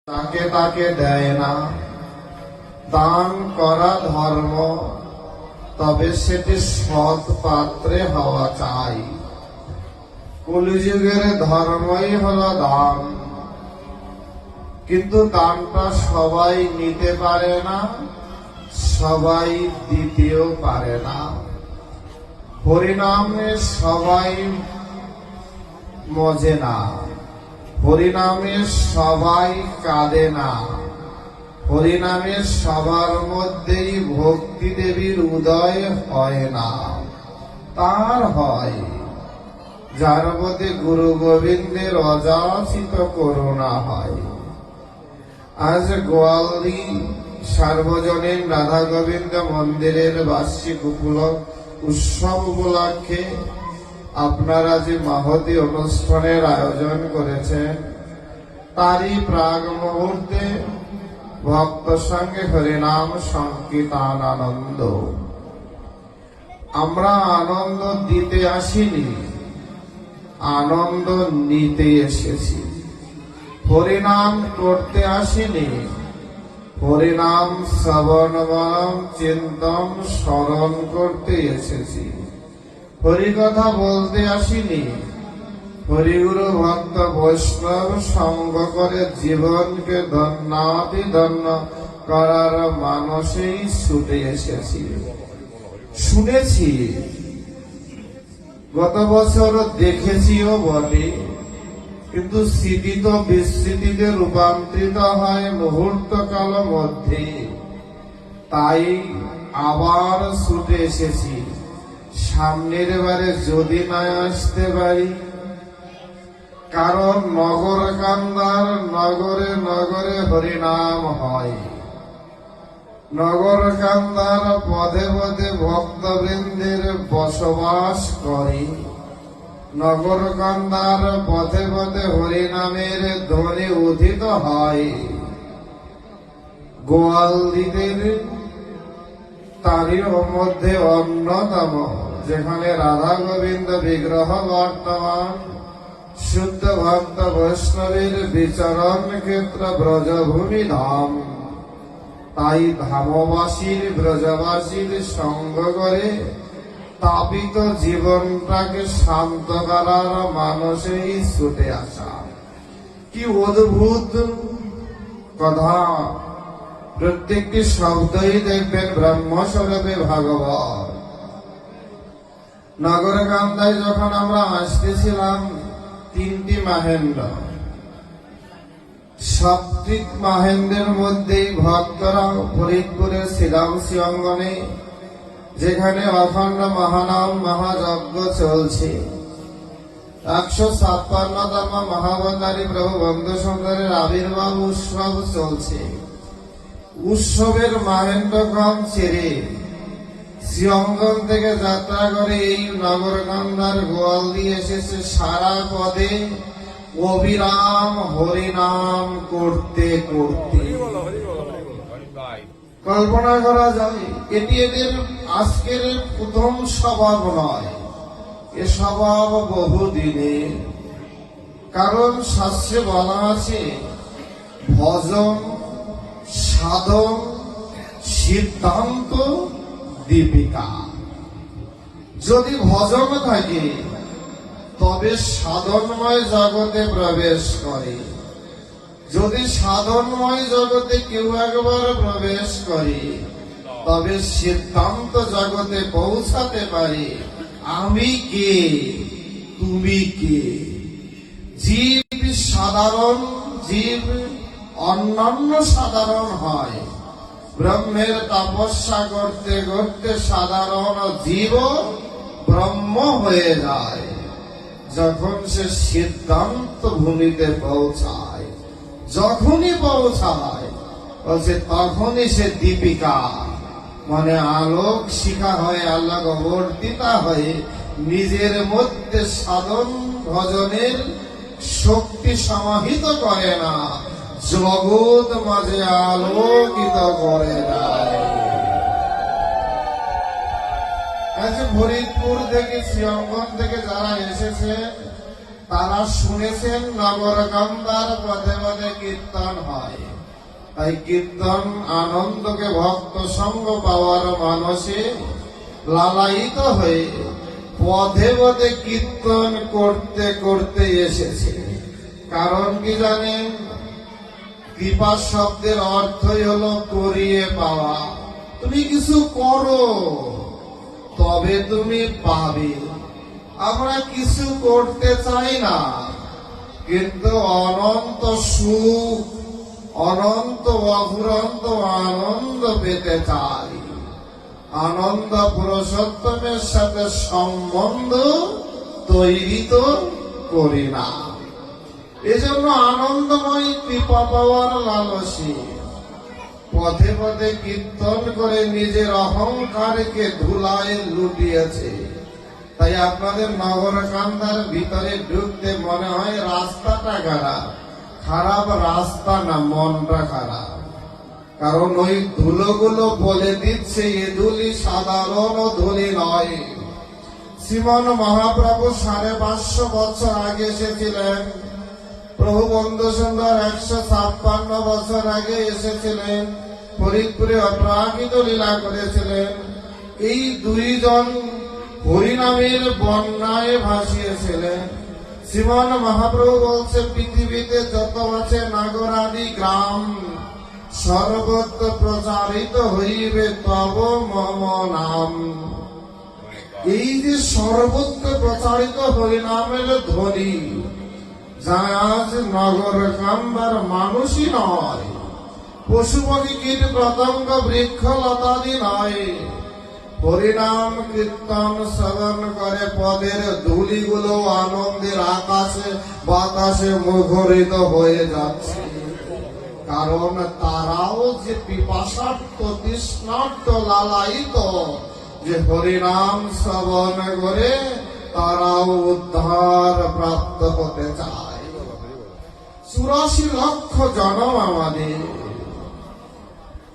তাকে তাকে দেয় না। দান করা ধর্ম, তবে সেটি সৎ পাত্রে হওয়া চাই। কলিযুগের ধর্মই হলো দান, কিন্তু দানটা সবাই নিতে পারে না, সবাই দিতেও পারে না। হরিনামে সবাই মজে না, হরিনামে সবাই কাঁদে না, হরিনামে সবার মধ্যেই ভক্তি দেবীর উদয় হয় না। তার হয় যার প্রতি গুরু গোবিন্দের অযাচিত করুণা হয়। আজ গোয়ালদি সার্বজনীন রাধা গোবিন্দ মন্দিরের বার্ষিক উৎসব উপলক্ষে আপনারা যে মহতি অনুষ্ঠানের আয়োজন করেছেন, তারই প্রাগ মুহূর্তে ভক্ত সঙ্গে হরিনাম সংকীর্তন আনন্দ। আমরা আনন্দ দিতে আসিনি, আনন্দ নিতে এসেছি। হরিনাম করতে আসিনি, হরিনাম শ্রবণ মনন চিন্তন স্মরণ করতে এসেছি। হরিকথা বলতে আসিনি, হরিগুরু ভক্ত বৈষ্ণব সঙ্গ করে জীবনকে ধন্যাতি ধন্য করার মানসেই ছুটে এসেছি। শুনেছি, গত বছর দেখেছিও বটে, কিন্তু স্মৃতি তো বিস্মৃতিতে রূপান্তরিত হয় মুহূর্তকাল মধ্যে। তাই আবার ছুটে এসেছি। সামনের বারে যদি না আসতে পারি, কারণ নগর কান্দার নগরে নগরে হরিনাম হয়, নগর কান্দার পদে পদে ভক্তবৃন্দের বসবাস করে, নগর কান্দার পথে পথে হরিনামের ধ্বনি উদিত হয়। গোয়ালদিদের তারই মধ্যে অন্যতম, যেখানে রাধা গোবিন্দ বিগ্রহ বর্তমান, শুদ্ধ ভক্ত বৈষ্ণবের বিচরণ ক্ষেত্র ব্রজভূমি ধাম। তাই ধামবাসীর ব্রজবাসীর সঙ্গ করে তাপিত জীবনটাকে শান্ত করার মানুষেই ছুটে আসা। কি অদ্ভুত কথা! প্রত্যেকটি শব্দই দেখবেন ব্রহ্মস্বরূপে ভাগবত। নগরকান্দায় যখন আমরা আসতেছিলাম, তিনটি মাহেন্দ্র, সাত্বিক মাহেন্দ্রের মধ্যেই ভক্তরা ফরিদপুরের শ্রীরামসী অঙ্গনে, যেখানে অখণ্ড মহানাম মহাযজ্ঞ চলছে, 156তম মহাবতারী প্রভু বন্ধু সুন্দরের আবির্ভাব উৎসব চলছে। উৎসবের মাহেন্দ্রগ্রাম ছেড়ে শ্রীঅঙ্গন থেকে যাত্রা করে এই নগরকান্দার গোয়ালদি এসেছে সারা পদে অবিরাম হরিনাম করতে করতে। কল্পনা করা যায়, এটি এদের আজকের প্রথম স্বভাব নয়, এ স্বভাব বহুদিনের। কারণ শাস্ত্রে বলা আছে, ভজন সাধন সিদ্ধান্ত দীপিকা। যদি ভজন থাকে তবে সাধনময় জগতে প্রবেশ করে। যদি সাধনময় জগতে কেউ একবার প্রবেশ করে, তবে সিদ্ধান্ত জগতে পৌঁছাতে পারে। আমি কে, তুমি কে? জীব সাধারণ, জীব অন্যান্য সাধারণ হয়। ব্রহ্মের তপস্যা করতে করতে সাধারণ জীব ব্রহ্ম হয়ে যায়। যখন সে সিদ্ধান্ত ভূমিতে পৌঁছায়, যখনই পৌঁছায়, বলছে তখনই সে দীপিকা, মানে আলোক শিখা হয়ে আলোক বর্তিতা হয়ে নিজের মধ্যে সাধন ভজনের শক্তি সমাহিত করে না, জগৎ মাঝে আলোকিত করে দেয়। ফরিদপুর থেকে শ্রীঅঙ্গন থেকে যারা এসেছে, তারা শুনেছেন নগরকান্দার পদে পদে কীর্তন হয়। তাই কীর্তন আনন্দকে ভক্ত সঙ্গ পাওয়ার মানসে লালায়িত হয়ে পদে পদে কীর্তন করতে করতে এসেছে। কারণ কি জানেন? কৃপা শব্দের অর্থই হলো করিয়ে পাওয়া। তুমি কিছু করো তবে তুমি পাবে। আমরা কিছু করতে চাই না, কিন্তু অনন্ত সুখ, অনন্ত অফুরন্ত আনন্দ পেতে চাই। আনন্দ পুরুষোত্তমের সাথে সম্বন্ধ তৈরি তো করি না। এজন্য আনন্দময় কৃপা পাওয়ার লালসী পথে পথে কীর্তন করে নিজের অহংকারকে ধুলায় লুটিয়েছে। তাই আপনাদের নগরকান্দার ভিতরে ঢুকতে মনে হয় রাস্তাটা খারাপ। খারাপ রাস্তা না, মনটা খারাপ। কারণ ওই ধুলোগুলো বলে দিচ্ছে এ ধুলি সাধারণ ধুলি নয়। শ্রীমন মহাপ্রভু 550 বছর আগে এসেছিলেন। প্রভু বন্ধু সুন্দর 156 বছর আগে এসেছিলেন। ফরিদপুরে অপ্রাকৃত লীলা করেছিলেন। এই দুইজন হরিনামের বন্যায় ভাসিয়েছিলেন। শ্রীমন মহাপ্রভু বলছে, পৃথিবীতে যত আছে নাগরাদি গ্রাম, সর্বত্র প্রচারিত হইবে তব মম নাম। এই যে সর্বত্র প্রচারিত হরিনামের ধ্বনি, যা আজ নগরকান্দার মানুষই নয়, পশু পক্ষী কীট পতঙ্গ বৃক্ষ লতাদি নয়, হরিনাম কীর্তন শ্রবণ করে পদের ধূলিগুলো আনন্দের আকাশে বাতাসে মুখরিত হয়ে যাচ্ছে। কারণ তারাও যে পিপাসার্থ তৃষ্ণার্থ লালায়িত, যে হরিনাম শ্রবণ করে তারাও উদ্ধার প্রাপ্ত হতে চায়। 84 লক্ষ জনম আমাদের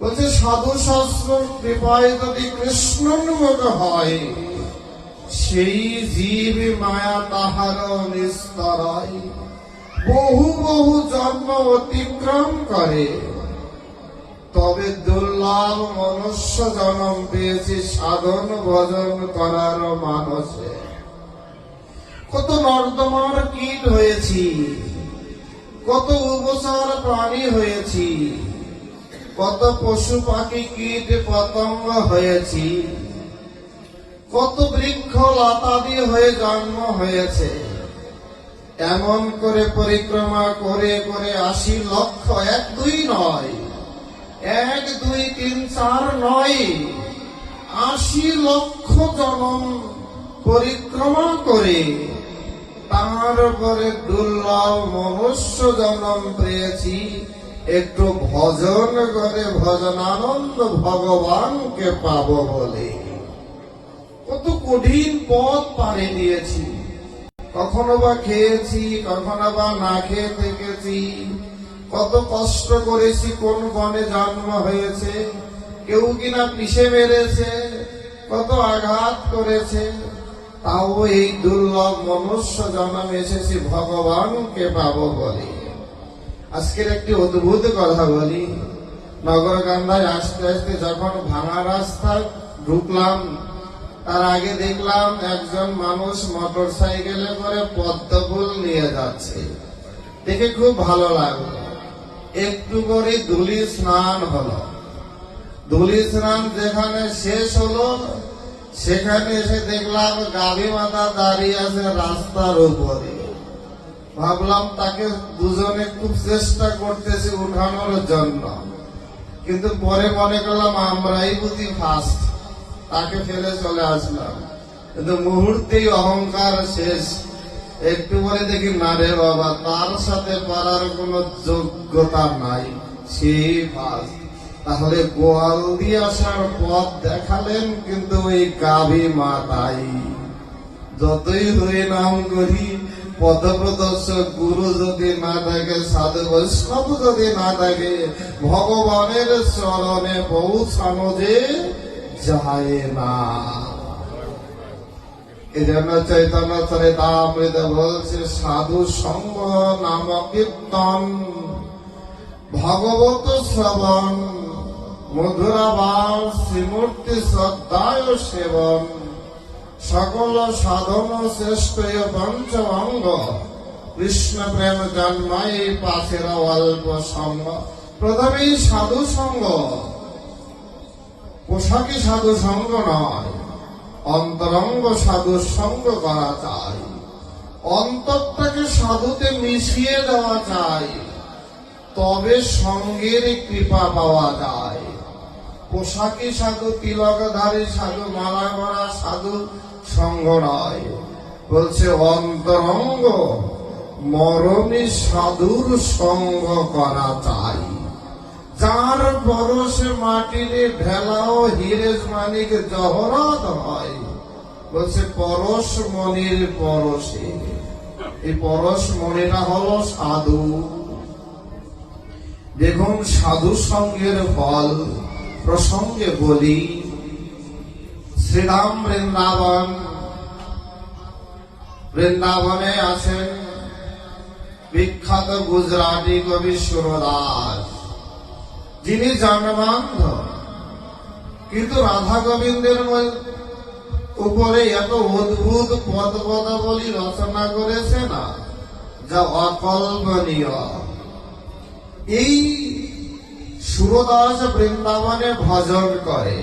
বলছে, সাধু শাস্ত্র কৃপায় যদি কৃষ্ণোন্মুখ হয়, সেই জীব মায়া তাহার নিস্তরায় বহু বহু জন্ম অতিক্রম করে। তবে দুর্লভ মনুষ্য জন্ম পেয়েছি সাধন ভজন করার মানসে। কত নর্দমার কীট হয়েছি, কত উভচর প্রাণী হয়েছি, কত পশু পাখি কীট পতঙ্গ হয়েছি, কত বৃক্ষ লতাদি হয়ে জন্ম হয়েছে। এমন করে পরিক্রমা করে করে 80 লক্ষ, 1 2 নয়, 1 2 3 4 নয়, 80 লক্ষ জনম পরিক্রমা করে তারপরে দুর্লভ মনুষ্য জন্ম পেয়েছি। একটু ভজন করে ভজনানন্দ ভগবানকে পাবো বলে কত কঠিন পথ পাড়ি দিয়েছি। কখনো বা খেয়েছি, কখনো বা না খেয়ে থেকেছি, কত কষ্ট করেছি, কোন বনে জন্ম হয়েছে, কেউ কিনা পিষে মেরেছে, কত আঘাত করেছে, তাও এই দুর্লভ মনুষ্য জন্ম এসেছি ভগবানকে পাবো বলে। আজকের একটি অদ্ভুত কথা বলি। নগরকান্দায় আসতে আসতে যখন ভাঙা রাস্তায় ঢুকলাম, তার আগে দেখলাম একজন মানুষ মোটর সাইকেলে করে পদ্মফুল নিয়ে যাচ্ছে। দেখে খুব ভালো লাগলো। একটু করে ধুলি স্নান হলো। ধুলি স্নান যেখানে শেষ হলো, সেখানে এসে দেখলাম গাভী মাতা দাঁড়িয়ে আছে রাস্তার উপরে। ভাবলাম তাকে দুজনে খুব চেষ্টা করতেছি উঠানোর জন্য, কিন্তু পরে মনে করলাম আমরাই বুঝি ফার্স্ট, তাকে ফেলে চলে আসলাম। কিন্তু মুহূর্তেই অহংকার শেষ। একটু পরে দেখি না রে বাবা, তার সাথে পারার কোন যোগ্যতা নাই, সেই ফার্স্ট। তাহলে গোয়াল দিয়ে আসার পথ দেখালেন কিন্তু ওই গাভী মাতাই। যতই হয়ে নাম করি, পথপ্রদর্শক গুরু যদি না থাকে, সাধু বৈষ্ণব যদি না থাকে, ভগবানের চরণে পৌঁছানো যে যায় না। এই জন্য চৈতন্য চরিতামৃত বলছে সাধু সঙ্গ নাম কীর্তন ভগবত শ্রবণ মধুরাবার শ্রীমূর্তি শ্রদ্ধায় সেবন সকল সাধন শ্রেষ্ঠ পঞ্চভঙ্গ কৃষ্ণ প্রেম জন্মাই পাশের অল্প সঙ্গ। প্রথমেই সাধু সঙ্গ, পোশাকি সাধু সঙ্গ নয়, অন্তরঙ্গ সাধু সঙ্গ করা চাই, অন্তরটাকে সাধুতে মিশিয়ে দেওয়া চাই, তবে সঙ্গের কৃপা পাওয়া যায়। পোশাকি সাধু, তিলকধারী সাধু, মালা করা সাধু সঙ্গ নয়, বলছে অন্তরঙ্গ মরমী সাধুর সঙ্গ করা চাই, যার পরশে মাটির ঢেলাও হিরেজ মানিক জহরত হয়। বলছে পরশ মনির পরশে, এই পরশ মনিরা হলো সাধু। দেখুন সাধু সঙ্গের ফল প্রসঙ্গে বলি, শ্রীরাম বৃন্দাবনে আছেন বিখ্যাত গুজরাটি কবি সুরদাস, যিনি জন্মান্ধ, কিন্তু রাধা গোবিন্দের উপরে এত অদ্ভুত পদ পদাবলী রচনা করেছে না, যা অকল্পনীয়। এই সুরদাস বৃন্দাবনে ভজন করে,